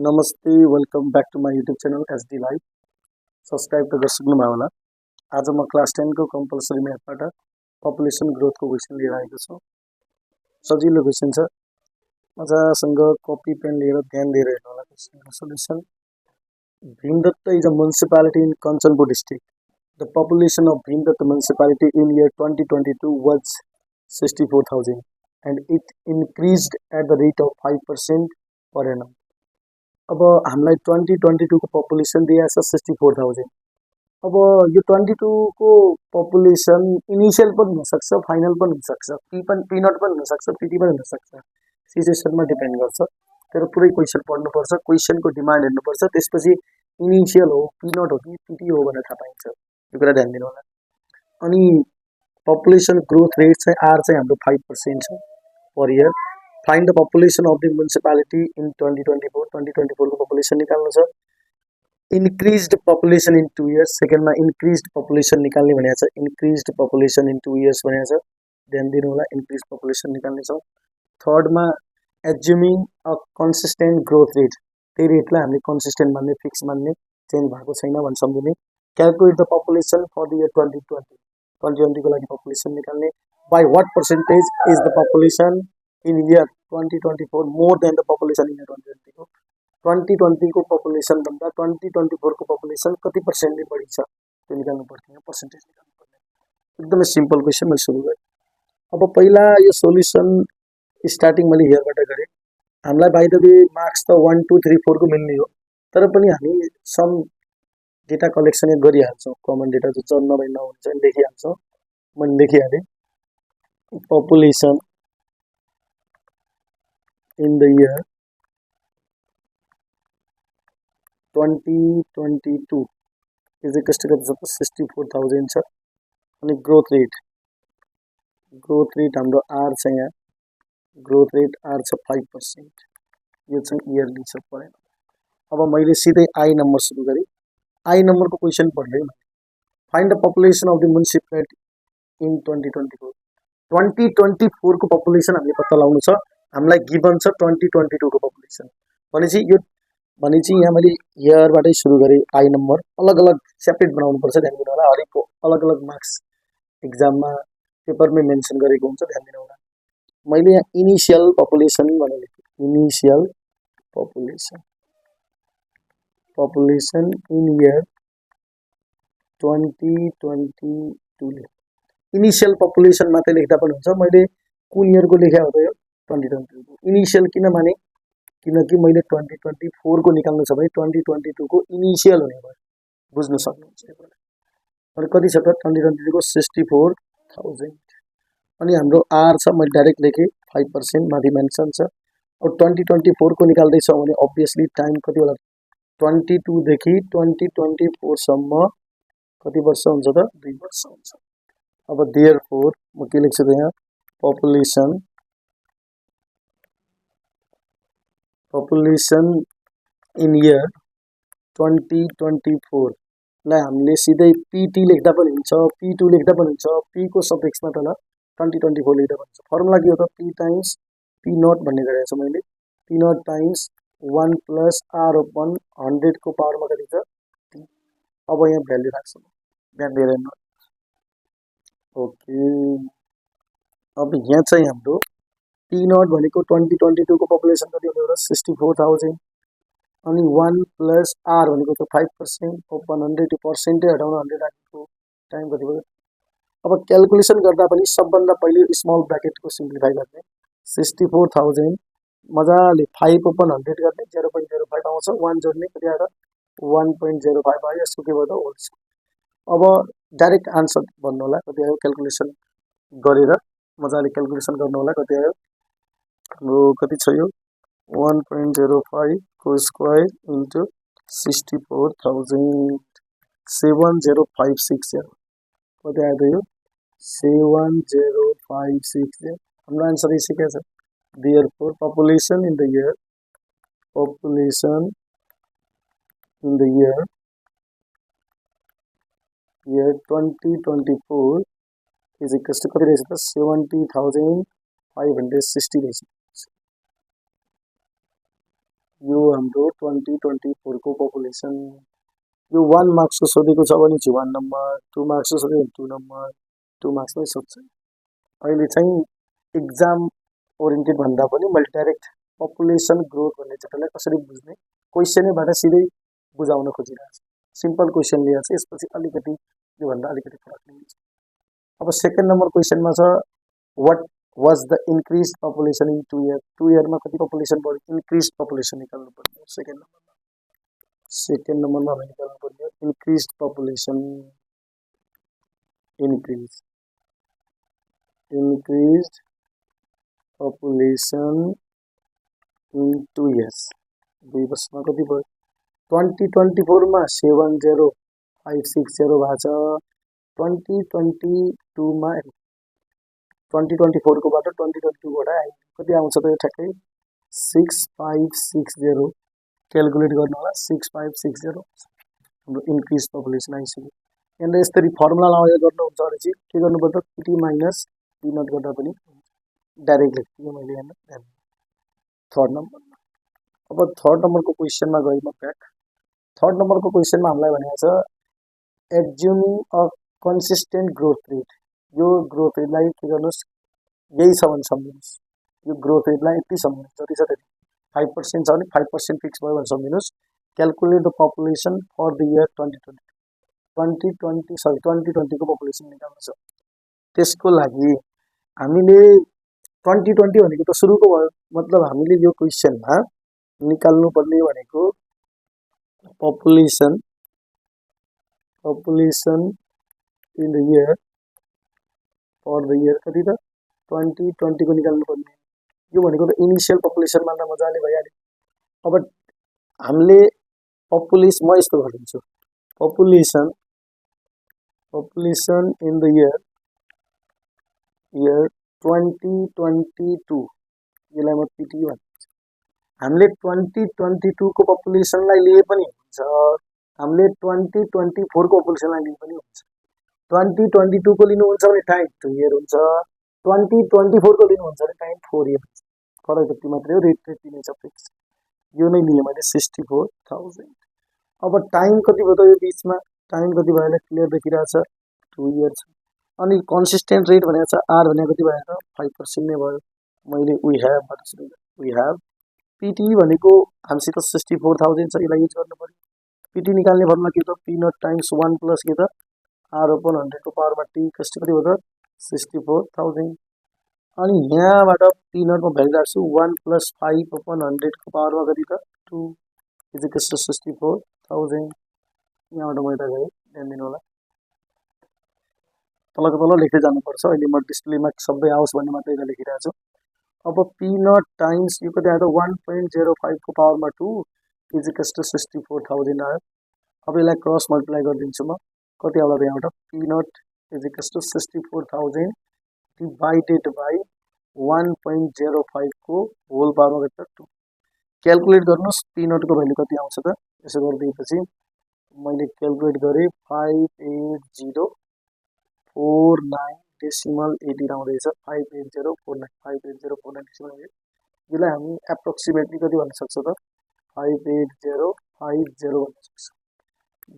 नमस्ते welcome back to my YouTube channel SD live subscribe त गरिसक्नुभयो होला। आज म क्लास 10 को कम्पलसरी म्याथबाट पपुलेसन ग्रोथको क्वेसन लिएर आएको छु। सजिलो क्वेसन छ, मजासँग कपी पेन लिएर ध्यान दिएर हेर्नु होला। क्वेसनको solution. Bhimdatta is a municipality in Kanchanpur district. The population of Bhimdatta municipality in year 2022 was 64,000 and it increased at the rate of 5% per annum. अब हामीलाई 2022 को पपुलेसन दिएको छ 64,000। अब यो 22 को पपुलेसन इनिशियल पनि हुनसक्छ, फाइनल पनि हुनसक्छ, पी नट पनि हुनसक्छ, पीटी पनि हुनसक्छ, सिचुएसनमा डिपेन्ड गर्छ। तर पुरै क्वेसन पढ्नुपर्छ, क्वेसनको डिमान्ड हेर्नुपर्छ, त्यसपछि इनिशियल हो, पी नट हो कि पीटी हो भनेर थाहा पाइन्छ। यो कुरा ध्यान दिनु होला। अनि पपुलेसन ग्रोथ रेट चाहिँ आर चाहिँ हाम्रो 5% छ per year. Find the population of the municipality in 2024 2024 को पपुलेसन निकाल्नु छ। इन्क्रिज्ड पपुलेसन इन 2 इयर्स, सेकेन्डमा इन्क्रिज्ड पपुलेसन निकाल्ने भनेको छ। इन्क्रिज्ड पपुलेसन इन 2 इयर्स भनेको छ, ध्यान दिनु होला। इन्क्रिज पपुलेसन निकाल्ने छ। थर्डमा assuming a consistent growth rate, त्यही रेटलाई हामीले कन्सिस्टेन्ट मान्ने, फिक्स मान्ने, चेन्ज भएको छैन भन्ने सम्झिने। Calculate the population for the year 2020 को लागि पपुलेसन निकाल्ने। By what percentage is the population in year 2024 more than the population in year 2020 को। 2020 को पपुलेसन भन्दा 2024 को पपुलेसन कति पर्सेन्टले बढी छ त्यो निकाल्नु पर्दैन, पर्सेन्टेज निकाल्नु पर्दैन। एकदमै सिम्पल क्वेसन मैले सुरु गरेँ। अब पहिला यो सोल्युसन स्टार्टिङ मैले हियरबाट गरेँ। हामीलाई बाइ द वे मार्क्स त 1 2 3 4 को मिल्ने हो, तर पनि हामी सम डेटा कलेक्सन गरिहाल्छौँ। कमन डेटा जो जन नभई नहुन्छ लेखिहाल्छौँ। मैले लेखिहालेँ population in the year 2022 is equal to 64,000 छ। अनि ग्रोथ रेट हाम्रो आर छ, यहाँ ग्रोथ रेट आर छ 5%। यो चाहिँ इयरली छ परेन। अब मैले सिधै आई नम्बर सुरु गरेँ। आई नम्बरको क्वेसन पढ्दै find the population of the municipality in 2024 2024 को पपुलेसन हामीले पत्ता लगाउनु छ। हामीलाई गिभन छ 2022 को पपुलेसन भनेपछि यहाँ मैले इयरबाटै सुरु गरेँ। आई नम्बर अलग अलग सेपरेट बनाउनुपर्छ, ध्यान दिनु होला। हरेकको अलग अलग मार्क्स एक्जाममा पेपरमै मेन्सन गरेको हुन्छ, ध्यान दिनु होला। मैले यहाँ इनिशियल पपुलेसन भनेर लेखेँ। इनिशियल पपुलेसन इन इयर 2022 ले इनिशियल पपुलेसन मात्रै लेख्दा पनि हुन्छ। मैले कुन इयरको लेखे हो त यो 2022 को। इनिशियल किन माने, किनकि मैले 2024 को निकाल्नु छ भने 2022 को इनिशियल हुने भयो, बुझ्न सक्नुहुन्छ। अनि कति छ त 2022 को 64,000। अनि हाम्रो आर छ, मैले डाइरेक्ट लेखेँ 5%, माथि मेन्सन छ। अब 2024 को निकाल्दैछौँ भने अभियसली टाइम कति होला, 22 देखि 2024 सम्म कति वर्ष हुन्छ त, 2 वर्ष हुन्छ। अब देयरफोर म के लेख्छु त यहाँ पपुलेसन इन इयर 2024 लाई हामीले सिधै पीटी लेख्दा पनि हुन्छ, पी2 लेख्दा पनि हुन्छ, पी को सफिक्समा तल 2024 लेख्दा पनि हुन्छ। फर्मुला के हो त, पी टाइम्स पी नट भन्ने गरेको छु मैले। P naught times 1 plus R upon 100 को पावरमा कति छ, टी। अब यहाँ भ्याल्यु राख्छु, ध्यान दिएर हेर्नु। ओके, अब यहाँ चाहिँ हाम्रो पी नट भनेको 2022 को पपुलेसन कति हो, 64,000। अनि 1 प्लस आर भनेको त 5% ओपन 100 पर्सेन्टै हटाउन 100 राखेको टाइम कति भयो। अब क्यालकुलेसन गर्दा पनि सबभन्दा पहिले स्मल ब्राकेटको सिम्प्लिफाई गर्ने। 64,000 मजाले 5 ओपन 100 गर्ने 0.05 आउँछ, 1 जोड्ने कति आएर 1.05 आयो। यसको के भयो त होल स्क्वायर। अब डाइरेक्ट आन्सर भन्नु होला कति आयो, क्यालकुलेसन गरेर मजाले क्यालकुलेसन गर्नु होला कति आयो। हाम्रो कति छ यो 1.05 को स्क्वायर इन्टु 64,000 7056 कति आयो त यो 7056। हाम्रो आन्सर यसै क्या छ। Therefore population in the year 2024 is equals to कति रहेछ त 70,560 रहेछ। यो हाम्रो 2024 को पपुलेसन। यो 1 मार्क्स को सोधेको छ भने चाहिँ 1 नम्बर, 2 मार्क्स को सोधेको 2 नम्बर, 2 मार्क्स मै सोध्छ। अहिले चाहिँ एक्जाम ओरिएन्टेड भन्दा पनि मैले डाइरेक्ट पपुलेसन ग्रोथ भन्ने चाहिँ कसरी बुझ्ने क्वेशनैबाट सिधै बुझाउन खोजिरहेको छु। सिम्पल क्वेशन लिएर चाहिँ यसपछि अलिकति यो भन्दा अलिकति फरक लिन्छ। अब सेकेन्ड नम्बर क्वेशनमा छ what was the increase population in 2 year. 2 year में कति पपुलेसन बढ्यो, इन्क्रीज पपुलेसन निकाल्नु पर्ने। सेकेन्ड नम्बरमा हामी निकाल्नु पर्ने increase population, increase population in 2 years. 2 वर्षमा कति भयो, 2024 में 70560 भएको छ। 2022 में 2024 को बाट 2022 बाट कति आउँछ त ठ्याक्कै 6560। क्याल्कुलेट गर्नु होला, 6560 हाम्रो इन्क्रीज पपुलेसन आइसक्यो। यहाँनिर यसरी फर्मुला लगाएर गर्नुहुन्छ भने चाहिँ के गर्नुपर्छ, पिटी माइनस पी नट गर्दा पनि डाइरेक्ट लेख्दिएँ मैले यहाँ। थर्ड नम्बर, अब थर्ड नम्बर को क्वेश्चन में गए म ब्याक। थर्ड नम्बर को क्वेश्चन में हामीलाई भनेको छ assuming a consistent growth rate. यो ग्रोथ रेटलाई के गर्नुस्, यही छ भने सम्झिनुस्। यो ग्रोथ रेटलाई यति सम्झिनुस्, जति छ त्यति 5% छ भने 5% फिक्स भयो भने सम्झिनुस्। Calculate the population for the year 2020 को पपुलेसन निकाल्नु छ। त्यसको लागि हामीले 2020 भनेको त सुरुको भयो, मतलब हामीले यो क्वेशनमा निकाल्नु पर्ने भनेको population in the year for the year कति त 2020 को निकाल्नु पर्ने। यो भनेको त इनिशियल पपुलेसन मान्दा मजाले भइहाल्यो। अब हामीले पपुलेसन म यस्तो गरिदिन्छु, पपुलेसन इन द इयर 2022, यसलाई म पिटी भन्छु। हामीले 2022 को पपुलेसनलाई लिए पनि हुन्छ, हामीले 2024 को पपुलेसनलाई लिए पनि हुन्छ। 2022 को लिनुहुन्छ भने टाइम 2 इयर हुन्छ, 2024 को लिनुहुन्छ भने टाइम 4 इयर हुन्छ। फरक जति मात्रै हो, रेट त्यति नै छ फिक्स। यो नै लिए मैले 64,000। अब टाइम कति भयो त यो बीचमा, टाइम कति भयो क्लियर देखिरहेछ 2 इयर छ। अनि कन्सिस्टेन्ट रेट भनेको छ आर भनेको कति भयो त 5% नै भयो। मैले वी हेभ पिटी भनेको हामीसित 64,000 छ, यसलाई युज गर्नु पर्यो। पिटी निकाल्ने फर्मुला के त पी नट टाइम्स 1 प्लस के त आर अपन 100 को पावरमा टी कति भयो त 64,000। अनि यहाँबाट पी नटमा भ्यालु राख्छु 1 प्लस 5 अपन 100 को पावरमा कति त 2 इज इक्वल्स टु 64,000। यहाँबाट म यता गएँ, ध्यान दिनु होला। तलको तल लेख्दै जानुपर्छ। अहिले म डिस्प्लेमा सबै आओस् भन्ने मात्रै यता लेखिरहेको छु। अब पी नट टाइम्स यो कति आयो त 1.05 को पावरमा 2 इज इक्वल्स टु 64,000 आयो। अब यसलाई क्रस मल्टिप्लाई गरिदिन्छु म, कति आउला त यहाँबाट P naught is equals to 64,000 divided by 1.05 को होल पावरमा कति त 2। क्याल्कुलेट गर्नुस् पी नट को भ्यालु कति आउँछ त। यसो गरिदिएपछि मैले क्याल्कुलेट गरेँ 58049 डेसिमल 80 आउँदैछ। 58049 डेसिमल 80। यसलाई हामी एप्रोक्सिमेटली कति भन्न सक्छ त 58050 भन्न सक्छ।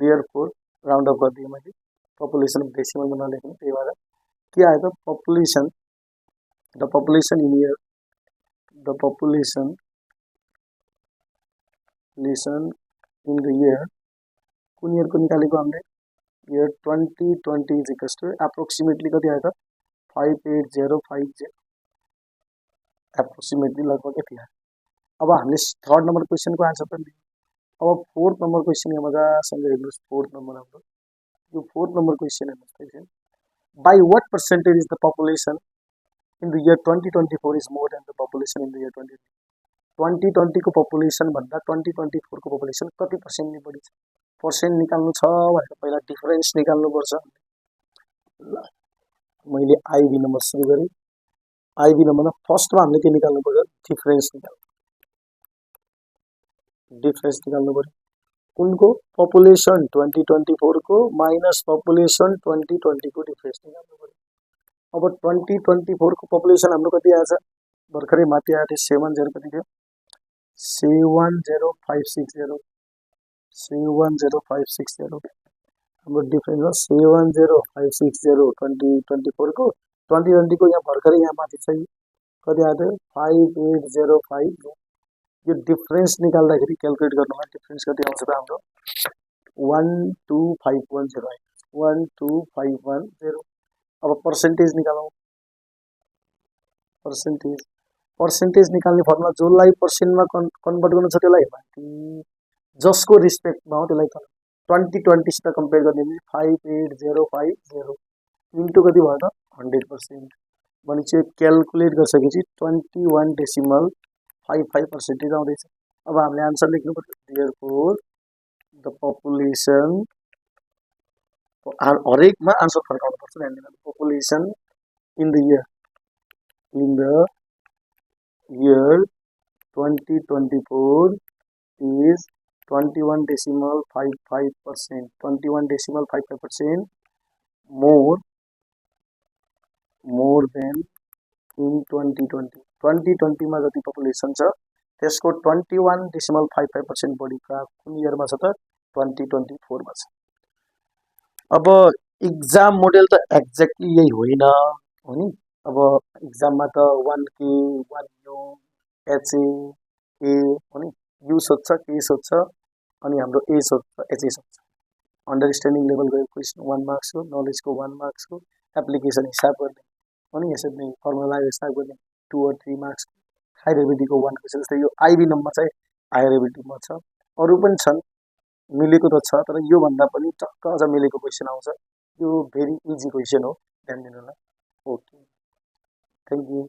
देयरफोर राउन्ड अफ गरिदिएँ मैले, पपुलेसन डेसिमलमा नलेख्नु, त्यही भएर के आयो त population the population in year in the year कुन इयरको निकालेको हामीले year 2020 is equals to approximately कति आयो त 58050 एप्रोक्सिमेटली लगभग यति आयो। अब हामीले थर्ड नम्बर क्वेशनको आन्सर पनि दियौँ। अब फोर्थ नम्बर क्वेशन यहाँ मजासँग हेर्नुहोस्। फोर्थ नम्बर हाम्रो यो फोर्थ नम्बर क्वेशन हेर्नुहोस् question, by what percentage is the population in the year 2024 is more than the population in the year 2020 को पपुलेसन भन्दा 2024 को पपुलेसन कति पर्सेन्टले बढी छ। पर्सेन्ट निकाल्नु छ भनेर पहिला डिफरेन्स निकाल्नुपर्छ। ल मैले आईबी नम्बर सुरु गरेँ। आईबी नम्बरमा फर्स्टमा हामीले के निकाल्नु पर्यो, डिफरेन्स निकाल्नु पर्यो। उनको पपुलेसन 2024 को माइनस पपुलेसन 2020 को डिफरेन्स निकाल्नु पर्यो। अब 2024 को पपुलेसन हाम्रो कति आएछ, भर्खरै माथि आएको थियो 70 कति थियो 70560 70560 हाम्रो डिफरेन्स हो 70560 2024 को 2020 को यहाँ भर्खरै यहाँ माथि चाहिँ कति आयो 5805 यो डिफरेन्स निकाल्दाखेरि क्याल्कुलेट गर्नुमा डिफरेन्स कति आउँछ त हाम्रो 12510 आयो 12510 अब पर्सेन्टेज निकालौं पर्सेन्टेज निकाल्ने फर्मुला जसलाई पर्सेन्टमा कन्भर्ट गर्नु छ त्यसलाई माथि जसको रिस्पेक्टमा हो त्यसलाई तल 2020 सित कम्पेयर गर्ने भने 58050 इन्टु कति भयो त 100% भनेपछि क्याल्कुलेट गरिसकेपछि 21.55% आउँदैछ अब हामीले आन्सर लेख्नु पर्छ देयरफोर द पपुलेसन हरेकमा आन्सर फर्काउनु पर्छ नि population in the year 2024 is 21.55%. 21.55% more than in 2020. 2020 मा जति पपुलेसन छ त्यसको 21.55% बढी कुन इयरमा छ त 2024 मा छ। अब एक्जाम मोडेल त एक्ज्याक्टली यही होइन हो नि। अब एक्जाममा त 1K 1U HA A हो नि U सोध्छ K सोध्छ अनि हाम्रो A सोध्छ HA सोध्छ। अन्डरस्ट्यान्डिङ लेभल गयो क्वेशन 1 मार्क्स को, नलेज को 1 मार्क्स को, एप्लिकेसन हिसाब गर्ने हो नि यसरी नै फर्मुला हिसाब गर्ने 2 or 3 मार्क्स को, हायर एबिलिटी को 1 क्वेशन जस्तै यो आईबी नम्बर चाहिँ हायर एबिलिटीमा छ। अरु पनि छन् मिलेको त छ तर यो भन्दा पनि टक्क अझ मिलेको क्वेशन आउँछ। यो भेरी इजी क्वेशन हो ध्यान दिनु होला। Okay thank you.